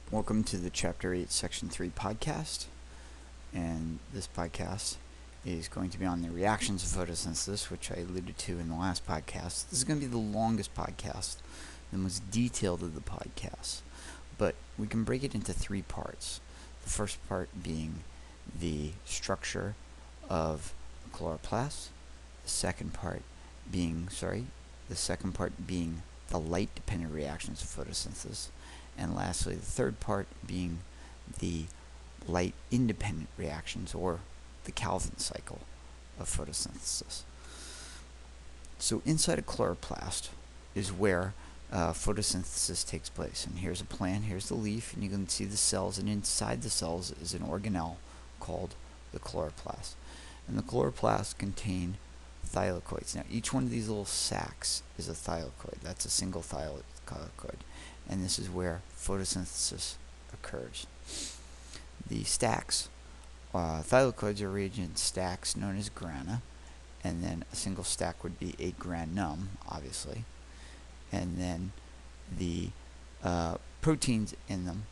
Welcome to the Chapter 8, Section 3 podcast. And this podcast is going to be on the reactions of photosynthesis, which I alluded to in the last podcast. This is going to be the longest podcast, the most detailed of the podcasts. But we can break it into three parts. The first part being the structure of the chloroplast. The second part being the light-dependent reactions of photosynthesis. And lastly, the third part being the light-independent reactions, or the Calvin cycle of photosynthesis. So inside a chloroplast is where photosynthesis takes place. And here's a plant, here's the leaf, and you can see the cells, and inside the cells is an organelle called the chloroplast. And the chloroplasts contain thylakoids. Now, each one of these little sacs is a thylakoid. That's a single thylakoid. And this is where photosynthesis occurs. The stacks, thylakoids are arranged in stacks known as grana, and then a single stack would be a granum, obviously. And then the proteins in them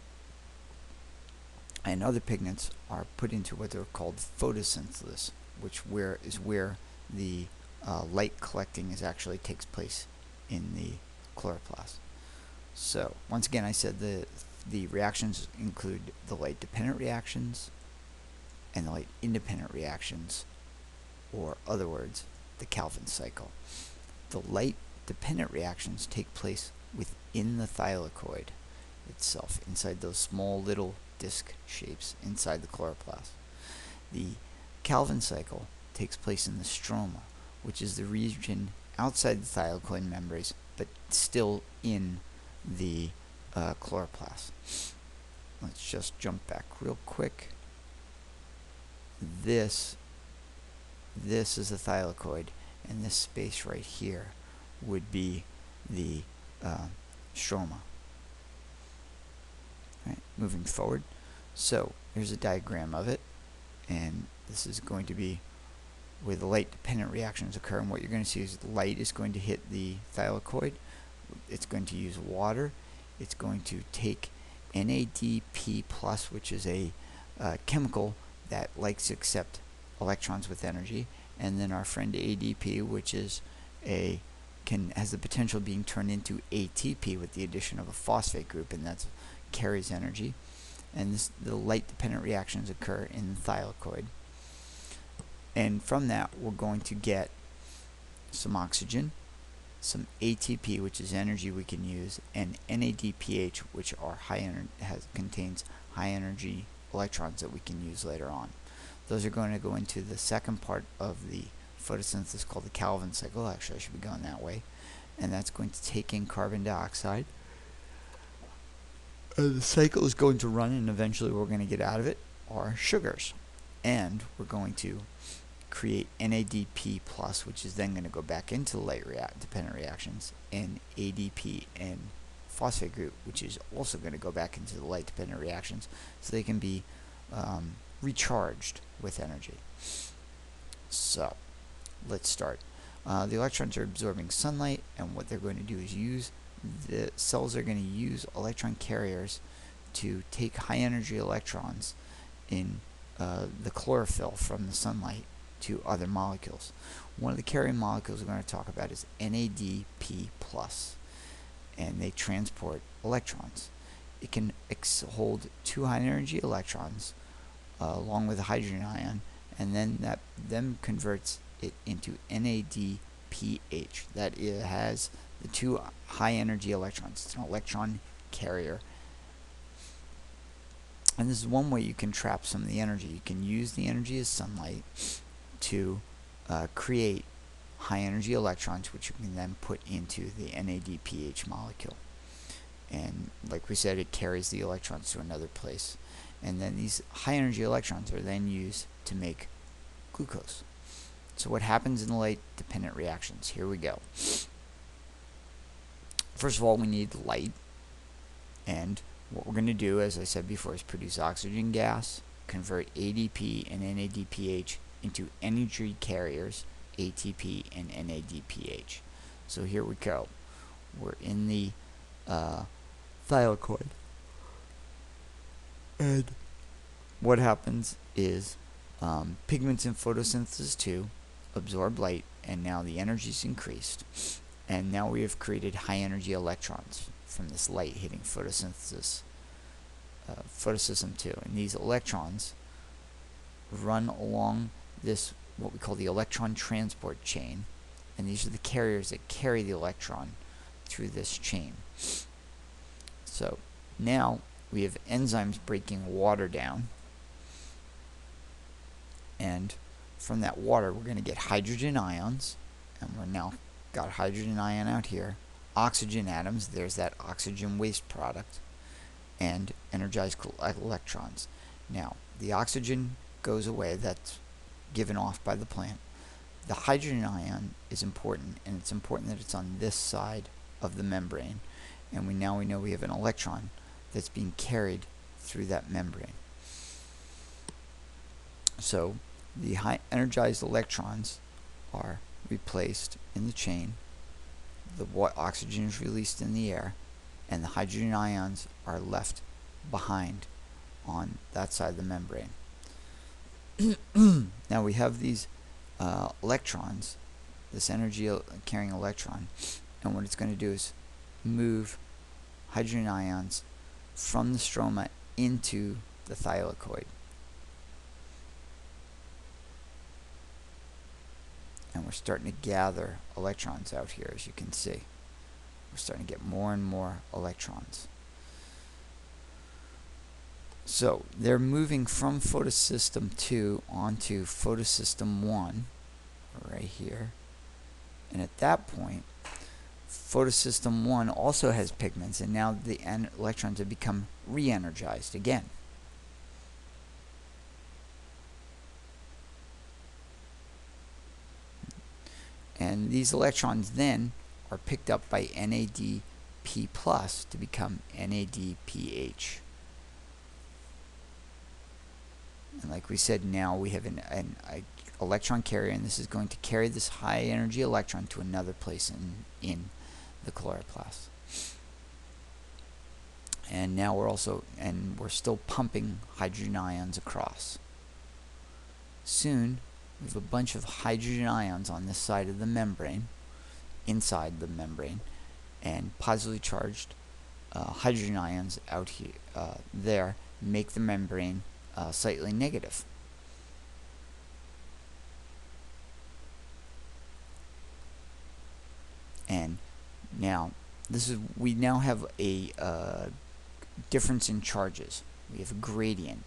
and other pigments are put into what they're called photosynthesis, is where the light collecting actually takes place in the chloroplast. So, once again, I said the reactions include the light-dependent reactions and the light-independent reactions, or other words, the Calvin cycle. The light-dependent reactions take place within the thylakoid itself, inside those small little disc shapes inside the chloroplast. The Calvin cycle takes place in the stroma, which is the region outside the thylakoid membranes, but still in the chloroplast. Let's just jump back real quick. This is the thylakoid, and this space right here would be the stroma. Right, moving forward. So here's a diagram of it, and this is going to be where the light-dependent reactions occur. And what you're going to see is the light is going to hit the thylakoid. It's going to use water. It's going to take NADP+, which is a chemical that likes to accept electrons with energy, and then our friend ADP, which is has the potential of being turned into ATP with the addition of a phosphate group, and that carries energy. And the light-dependent reactions occur in the thylakoid. And from that, we're going to get some oxygen, some ATP, which is energy we can use, and NADPH, which are contains high energy electrons that we can use later on. Those are going to go into the second part of the photosynthesis called the Calvin cycle. Actually, I should be going that way. And that's going to take in carbon dioxide. The cycle is going to run, and eventually we're going to get out of it are sugars. And we're going to create NADP+, which is then going to go back into the light-dependent reactions, and ADP and phosphate group, which is also going to go back into the light-dependent reactions, so they can be recharged with energy. So, let's start. The electrons are absorbing sunlight, and what they're going to do is the cells are going to use electron carriers to take high-energy electrons in the chlorophyll from the sunlight to other molecules. One of the carrying molecules we're going to talk about is NADP+, and they transport electrons. It can hold two high-energy electrons along with a hydrogen ion, and then that converts it into NADPH. That it has the two high-energy electrons. It's an electron carrier. And this is one way you can trap some of the energy. You can use the energy of sunlight to create high-energy electrons, which you can then put into the NADPH molecule. And like we said, it carries the electrons to another place. And then these high-energy electrons are then used to make glucose. So what happens in the light-dependent reactions? Here we go. First of all, we need light. And what we're going to do, as I said before, is produce oxygen gas, convert ADP and NADPH into energy carriers, ATP and NADPH. So here we go. We're in the thylakoid. And what happens is pigments in photosynthesis 2 absorb light, and now the energy is increased. And now we have created high energy electrons from this light hitting photosynthesis, photosystem 2. And these electrons run along this, what we call the electron transport chain. And these are the carriers that carry the electron through this chain. So now we have enzymes breaking water down. And from that water, we're going to get hydrogen ions. And we're now got hydrogen ion out here. Oxygen atoms, there's that oxygen waste product. And energized electrons. Now, the oxygen goes away, that's given off by the plant. The hydrogen ion is important, and it's important that it's on this side of the membrane. And we know we have an electron that's being carried through that membrane. So the high energized electrons are replaced in the chain. The oxygen is released in the air, and the hydrogen ions are left behind on that side of the membrane. Now we have these electrons, this energy carrying electron, and what it's going to do is move hydrogen ions from the stroma into the thylakoid. And we're starting to gather electrons out here, as you can see. We're starting to get more and more electrons. So they're moving from photosystem 2 onto photosystem 1 right here. And at that point, photosystem 1 also has pigments, and now the electrons have become re-energized again. And these electrons then are picked up by NADP+ to become NADPH. And like we said, now we have an electron carrier, and this is going to carry this high energy electron to another place in the chloroplast. And now we're still pumping hydrogen ions across. Soon we have a bunch of hydrogen ions on this side of the membrane, inside the membrane, and positively charged hydrogen ions out here, there, make the membrane slightly negative. And now we now have a difference in charges. We have a gradient,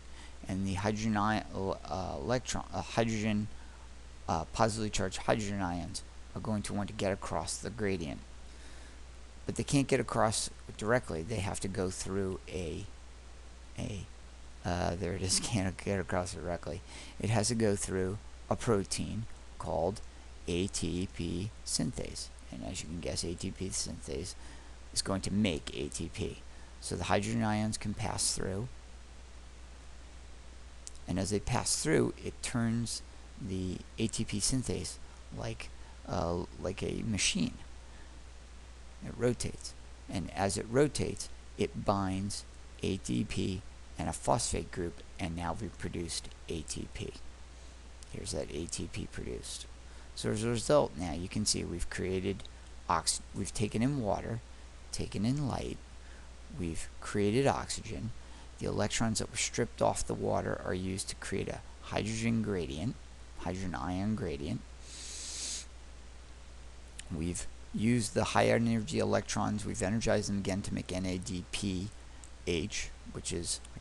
and the hydrogen positively charged hydrogen ions are going to want to get across the gradient, but they can't get across directly. They have to go through there it is. Can't get across directly. It has to go through a protein called ATP synthase. And as you can guess, ATP synthase is going to make ATP. So the hydrogen ions can pass through. And as they pass through, it turns the ATP synthase like a machine. It rotates. And as it rotates, it binds ATP and a phosphate group, and now we've produced ATP. Here's that ATP produced. So as a result, now you can see we've created we've taken in water, taken in light, we've created oxygen. The electrons that were stripped off the water are used to create a hydrogen gradient, hydrogen ion gradient. We've used the high energy electrons, we've energized them again to make NADPH, which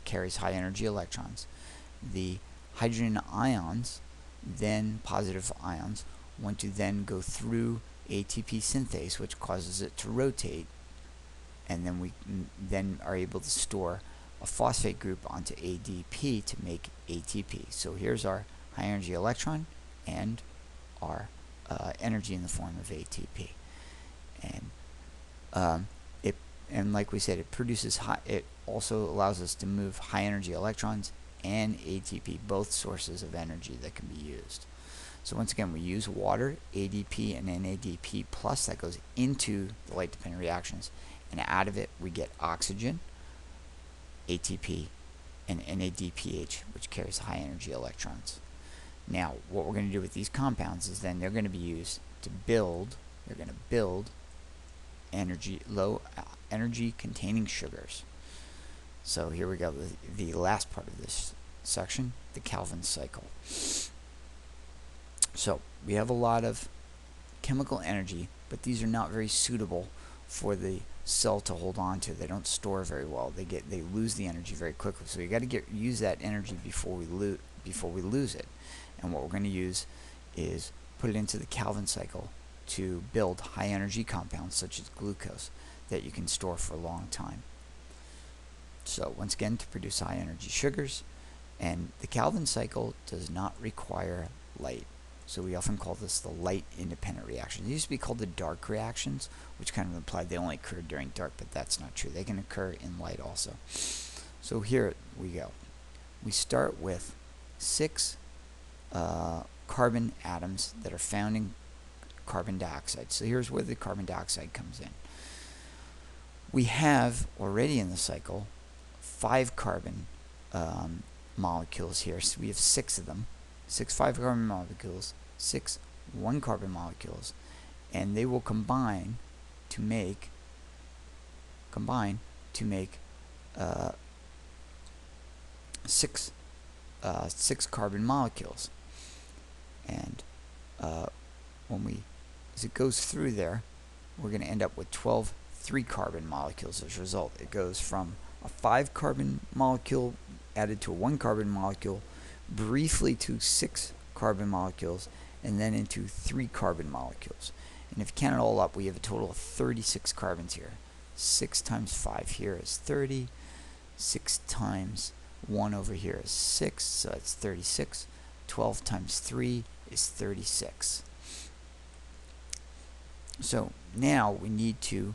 carries high energy electrons. The hydrogen ions, then positive ions, want to then go through ATP synthase, which causes it to rotate, and then we then are able to store a phosphate group onto ADP to make ATP. So here's our high energy electron and our energy in the form of ATP. And like we said, it produces it also allows us to move high energy electrons and ATP, both sources of energy that can be used. So once again, we use water, ADP, and NADP+, that goes into the light-dependent reactions, and out of it we get oxygen, ATP, and NADPH, which carries high energy electrons. Now, what we're going to do with these compounds is then they're going to be used to build, low energy containing sugars. So here we go, the last part of this section, the Calvin cycle. So we have a lot of chemical energy, but these are not very suitable for the cell to hold on to. They don't store very well. They lose the energy very quickly. So you got to use that energy before we lose it. And what we're going to use is put it into the Calvin cycle to build high energy compounds such as glucose that you can store for a long time. So once again, to produce high energy sugars, and the Calvin cycle does not require light. So we often call this the light independent reaction. They used to be called the dark reactions, which kind of implied they only occur during dark, but that's not true. They can occur in light also. So here we go. We start with 6 carbon atoms that are found in carbon dioxide. So here's where the carbon dioxide comes in. We have already in the cycle 5 carbon molecules here. So we have 6 of them. 6 5-carbon molecules, 6 1-carbon molecules, and they will combine to make 6 carbon molecules. And as it goes through there, we're going to end up with 12 3-carbon molecules as a result. It goes from a 5-carbon molecule added to a 1-carbon molecule, briefly to 6 carbon molecules, and then into 3 carbon molecules. And if you count it all up, we have a total of 36 carbons here. 6 times 5 here is 30. 6 times 1 over here is 6, so that's 36. 12 times 3 is 36. So now we need to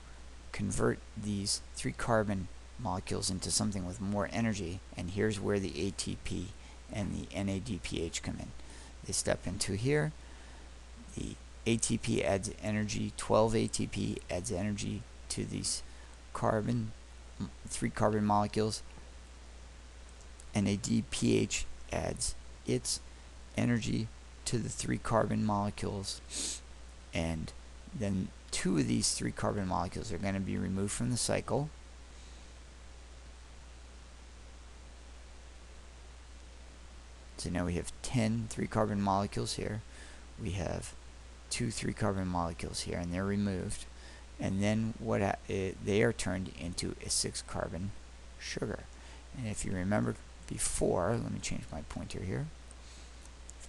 convert these 3 carbon molecules into something with more energy, and here's where the ATP and the NADPH come in. They step into here. The ATP adds energy, 12 ATP adds energy to these 3 carbon molecules. NADPH adds its energy to the 3 carbon molecules, and then 2 of these 3 carbon molecules are going to be removed from the cycle. So now we have 10 3-carbon molecules here. We have 2 3-carbon molecules here, and they're removed. And then they are turned into a 6-carbon sugar. And if you remember before, let me change my pointer here.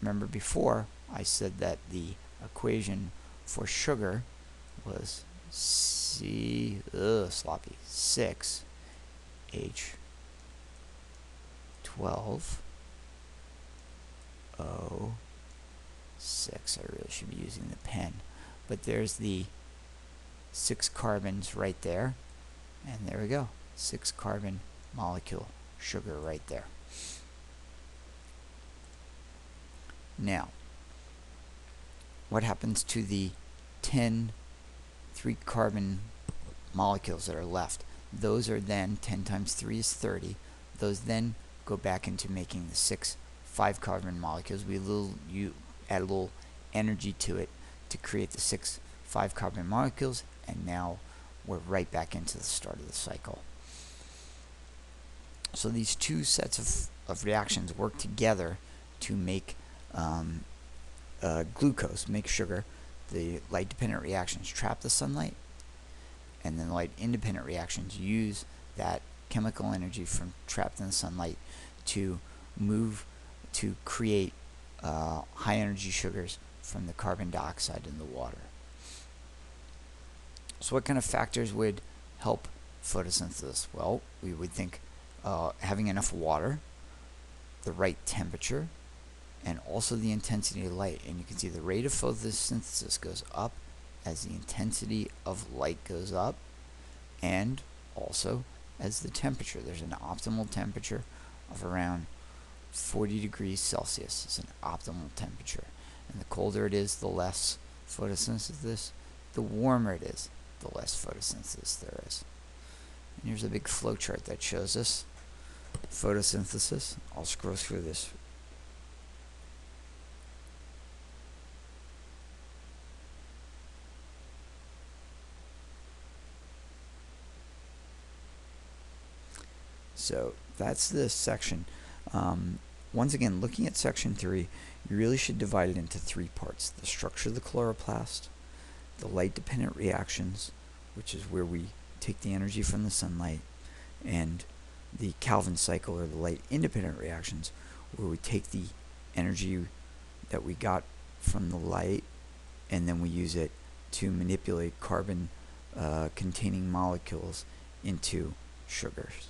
Remember before, I said that the equation for sugar was 6H12O6. I really should be using the pen, but there's the 6 carbons right there, and there we go, 6-carbon molecule sugar right there. Now, what happens to the 10 3-carbon molecules that are left? Those are then 10 times 3 is 30. Those then go back into making the 6 5-carbon molecules. You add a little energy to it to create the 6 5-carbon molecules, and now we're right back into the start of the cycle. So these 2 sets of reactions work together to make glucose, make sugar. The light-dependent reactions trap the sunlight, and then light-independent reactions use that chemical energy from trapped in the sunlight to create high-energy sugars from the carbon dioxide in the water. So what kind of factors would help photosynthesis? Well, we would think having enough water, the right temperature, and also the intensity of light. And you can see the rate of photosynthesis goes up as the intensity of light goes up, and also as the temperature. There's an optimal temperature of around 40 degrees Celsius. It's an optimal temperature. And the colder it is, the less photosynthesis. The warmer it is, the less photosynthesis there is. And here's a big flow chart that shows us photosynthesis. I'll scroll through this. So that's this section. Once again, looking at section 3, you really should divide it into 3 parts: the structure of the chloroplast, the light-dependent reactions, which is where we take the energy from the sunlight, and the Calvin cycle, or the light-independent reactions, where we take the energy that we got from the light and then we use it to manipulate carbon containing molecules into sugars.